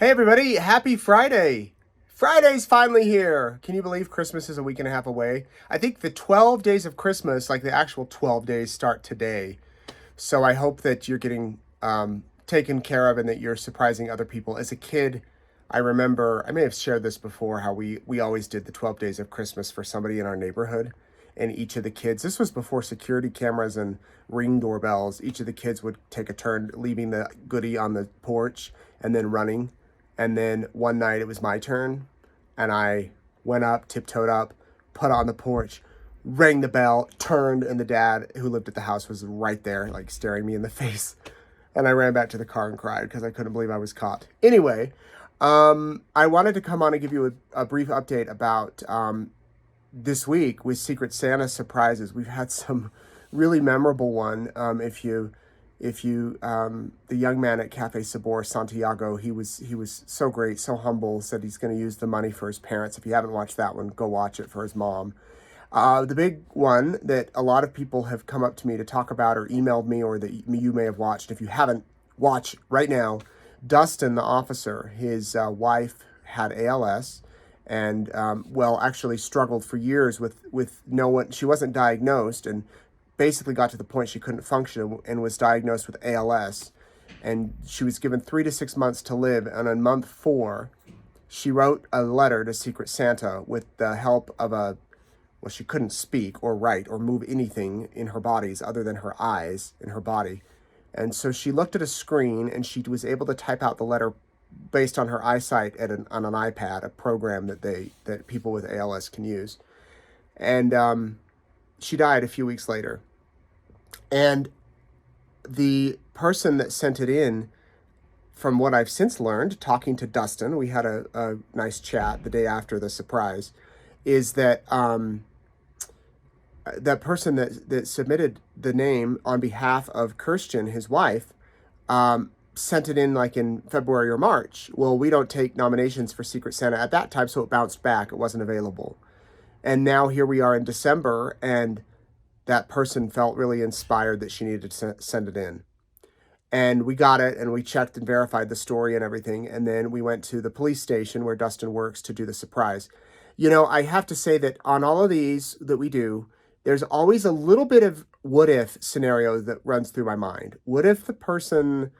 Hey everybody, happy Friday! Friday's finally here! Can you believe Christmas is a week and a half away? I think the 12 days of Christmas, like the actual 12 days, start today. So I hope that you're getting taken care of and that you're surprising other people. As a kid, I remember, I may have shared this before, how we always did the 12 days of Christmas for somebody in our neighborhood. And each of the kids, this was before security cameras and ring doorbells, each of the kids would take a turn leaving the goodie on the porch and then running. And then one night it was my turn, and I went up, tiptoed up, put on the porch, rang the bell, turned, and the dad who lived at the house was right there, like staring me in the face. And I ran back to the car and cried because I couldn't believe I was caught. Anyway, I wanted to come on and give you a brief update about this week with Secret Santa surprises. We've had some really memorable one. The young man at Cafe Sabor, Santiago, he was so great, so humble, said he's going to use the money for his parents. If you haven't watched that one, go watch it, for his mom. The big one that a lot of people have come up to me to talk about or emailed me, or that you may have watched. If you haven't, watch right now. Dustin, the officer, his wife had ALS and, actually struggled for years with no one. She wasn't diagnosed and basically got to the point she couldn't function and was diagnosed with ALS. And she was given 3 to 6 months to live. And on month 4, she wrote a letter to Secret Santa with the help of she couldn't speak or write or move anything in her bodies other than her eyes in her body. And so she looked at a screen and she was able to type out the letter based on her eyesight on an iPad, a program that people with ALS can use. And she died a few weeks later. And the person that sent it in, from what I've since learned, talking to Dustin, we had a nice chat the day after the surprise, is that that person that submitted the name on behalf of Kirsten, his wife, sent it in like in February or March. Well, we don't take nominations for Secret Santa at that time, so it bounced back. It wasn't available. And now here we are in December, and that person felt really inspired that she needed to send it in. And we got it, and we checked and verified the story and everything. And then we went to the police station where Dustin works to do the surprise. You know, I have to say that on all of these that we do, there's always a little bit of what if scenario that runs through my mind. What if the person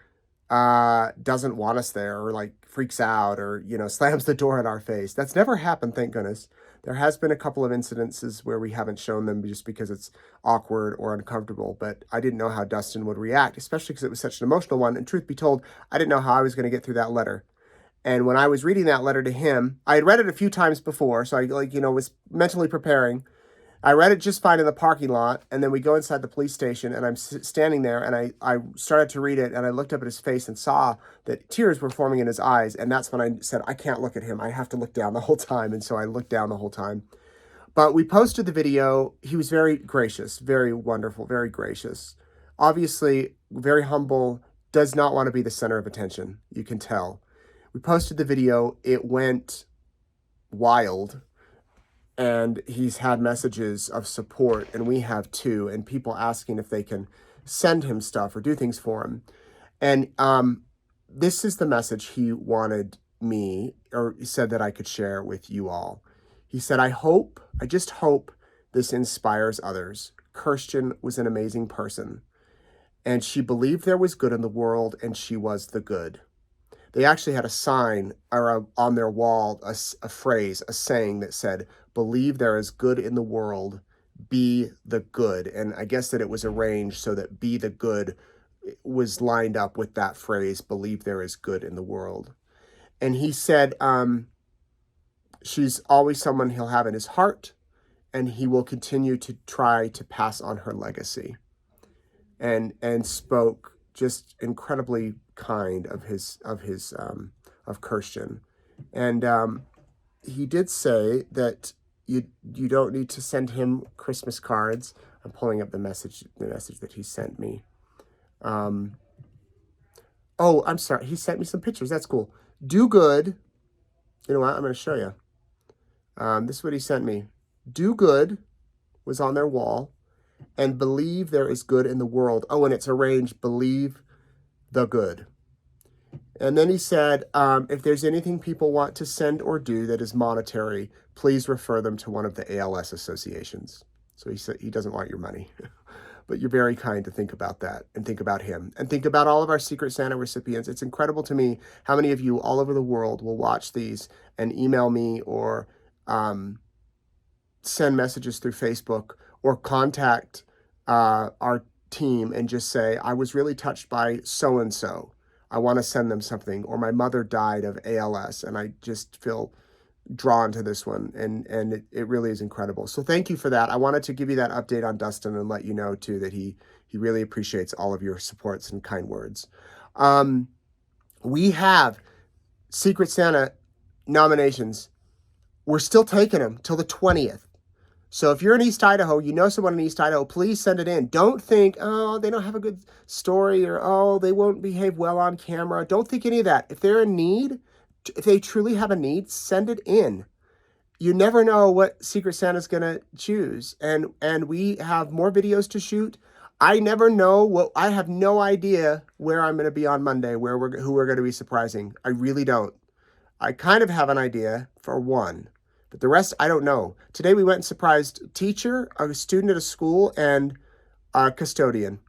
doesn't want us there, or like freaks out, or, slams the door in our face? That's never happened, thank goodness. There has been a couple of incidences where we haven't shown them just because it's awkward or uncomfortable, but I didn't know how Dustin would react, especially because it was such an emotional one. And truth be told, I didn't know how I was going to get through that letter. And when I was reading that letter to him, I had read it a few times before, so I was mentally preparing. I read it just fine in the parking lot, and then we go inside the police station, and I'm standing there, and I started to read it, and I looked up at his face and saw that tears were forming in his eyes, and that's when I said, I can't look at him. I have to look down the whole time, and so I looked down the whole time. But we posted the video. He was very gracious, very wonderful, very gracious. Obviously, very humble, does not want to be the center of attention. You can tell. We posted the video. It went wild. And he's had messages of support, and we have too, and people asking if they can send him stuff or do things for him. And this is the message he wanted me, or he said that I could share with you all. He said, I just hope this inspires others. Kirsten was an amazing person, and she believed there was good in the world, and she was the good. They actually had a sign on their wall, a phrase, a saying that said, believe there is good in the world, be the good. And I guess that it was arranged so that be the good was lined up with that phrase, believe there is good in the world. And he said, she's always someone he'll have in his heart, and he will continue to try to pass on her legacy. And spoke just incredibly kind of Kirsten. And he did say that you don't need to send him Christmas cards. I'm pulling up the message that he sent me. Oh, I'm sorry. He sent me some pictures. That's cool. Do good. You know what? I'm going to show you. This is what he sent me. Do good was on their wall, and believe there is good in the world. Oh, and it's arranged, believe the good. And then he said, if there's anything people want to send or do that is monetary, please refer them to one of the ALS associations. So he said he doesn't want your money. But you're very kind to think about that and think about him and think about all of our Secret Santa recipients. It's incredible to me how many of you all over the world will watch these and email me or send messages through Facebook or contact our team and just say, I was really touched by so-and-so. I want to send them something. Or my mother died of ALS and I just feel drawn to this one, and it really is incredible. So thank you for that. I wanted to give you that update on Dustin and let you know too that he really appreciates all of your supports and kind words. We have Secret Santa nominations. We're still taking them till the 20th. So if you're in East Idaho, you know someone in East Idaho, please send it in. Don't think, oh, they don't have a good story, or oh, they won't behave well on camera. Don't think any of that. If they're in need, if they truly have a need, send it in. You never know what Secret Santa's going to choose. And we have more videos to shoot. I never know I have no idea where I'm going to be on Monday, who we're going to be surprising. I really don't. I kind of have an idea for one, but the rest I don't know. Today we went and surprised a teacher, a student at a school, and a custodian.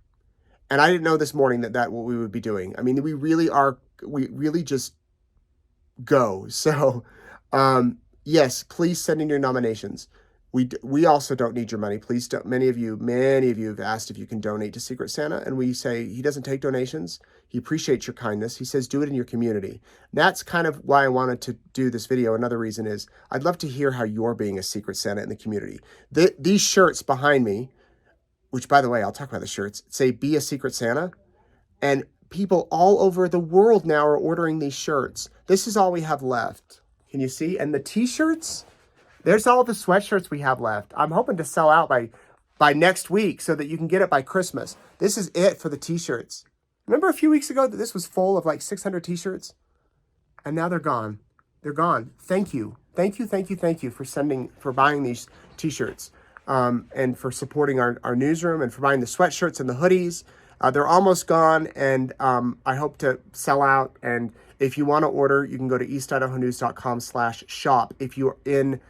And I didn't know this morning that what we would be doing. I mean, we really just go. So, yes, please send in your nominations. We also don't need your money. Please don't. Many of you have asked if you can donate to Secret Santa, and we say he doesn't take donations. He appreciates your kindness. He says do it in your community. That's kind of why I wanted to do this video. Another reason is I'd love to hear how you're being a Secret Santa in the community. These shirts behind me, which by the way, I'll talk about the shirts, say be a Secret Santa, and people all over the world now are ordering these shirts. This is all we have left. Can you see? And the t-shirts, there's all the sweatshirts we have left. I'm hoping to sell out by next week so that you can get it by Christmas. This is it for the t-shirts. Remember a few weeks ago that this was full of like 600 t-shirts? And now they're gone. They're gone. Thank you. Thank you for buying these t-shirts and for supporting our newsroom and for buying the sweatshirts and the hoodies. They're almost gone, and I hope to sell out. And if you want to order, you can go to eastidahonews.com/shop. If you're in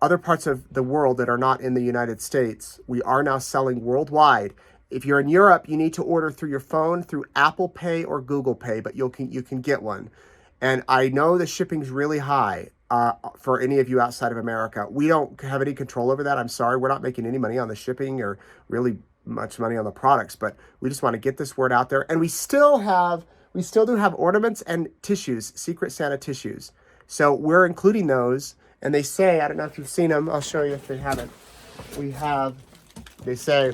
other parts of the world that are not in the United States, we are now selling worldwide. If you're in Europe, you need to order through your phone, through Apple Pay or Google Pay, but you can get one. And I know the shipping's really high for any of you outside of America. We don't have any control over that. I'm sorry. We're not making any money on the shipping or really much money on the products, but we just want to get this word out there. And we still do have ornaments and tissues, Secret Santa tissues. So we're including those. And they say, I don't know if you've seen them. I'll show you if they haven't. They say,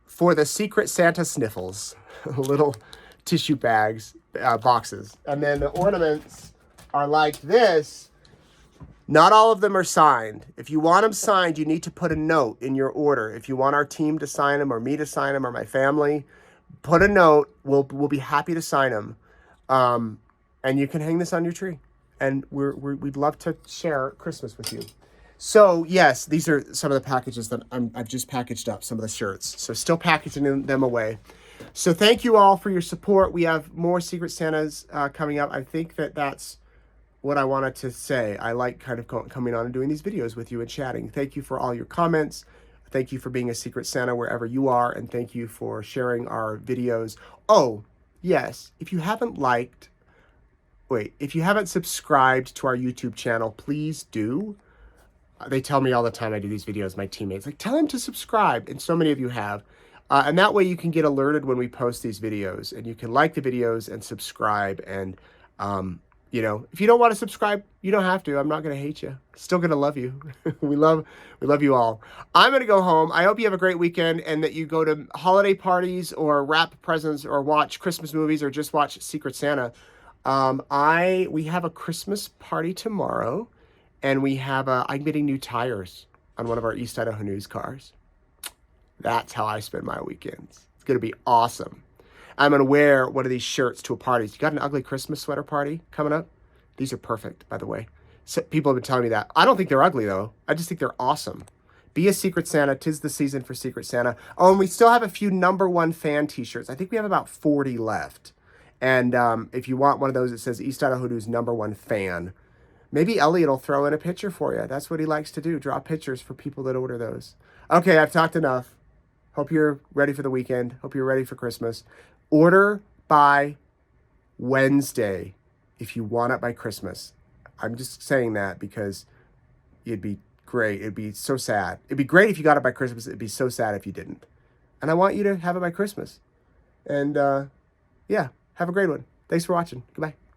for the Secret Santa sniffles, little tissue bags, boxes. And then the ornaments are like this. Not all of them are signed. If you want them signed, you need to put a note in your order. If you want our team to sign them or me to sign them or my family, put a note. We'll be happy to sign them. And you can hang this on your tree. And we'd love to share Christmas with you. So yes, these are some of the packages that I've just packaged up, some of the shirts. So still packaging them away. So thank you all for your support. We have more Secret Santas coming up. I think that's what I wanted to say. I like kind of coming on and doing these videos with you and chatting. Thank you for all your comments. Thank you for being a Secret Santa wherever you are. And thank you for sharing our videos. Oh, yes. If you haven't subscribed to our YouTube channel, please do. They tell me all the time I do these videos, my teammates, like, tell them to subscribe. And so many of you have. And that way you can get alerted when we post these videos. And you can like the videos and subscribe. And, if you don't want to subscribe, you don't have to. I'm not going to hate you. Still going to love you. We love you all. I'm going to go home. I hope you have a great weekend and that you go to holiday parties or wrap presents or watch Christmas movies or just watch Secret Santa. We have a Christmas party tomorrow, and I'm getting new tires on one of our East Idaho News cars. That's how I spend my weekends. It's going to be awesome. I'm going to wear one of these shirts to a party. You got an ugly Christmas sweater party coming up? These are perfect, by the way. So people have been telling me that. I don't think they're ugly, though. I just think they're awesome. Be a Secret Santa. 'Tis the season for Secret Santa. Oh, and we still have a few #1 fan t-shirts. I think we have about 40 left. And if you want one of those that says East Idaho's #1 fan, maybe Elliot will throw in a picture for you. That's what he likes to do, draw pictures for people that order those. Okay, I've talked enough. Hope you're ready for the weekend. Hope you're ready for Christmas. Order by Wednesday if you want it by Christmas. I'm just saying that because it'd be great. It'd be so sad. It'd be great if you got it by Christmas. It'd be so sad if you didn't. And I want you to have it by Christmas. And yeah, have a great one. Thanks for watching. Goodbye.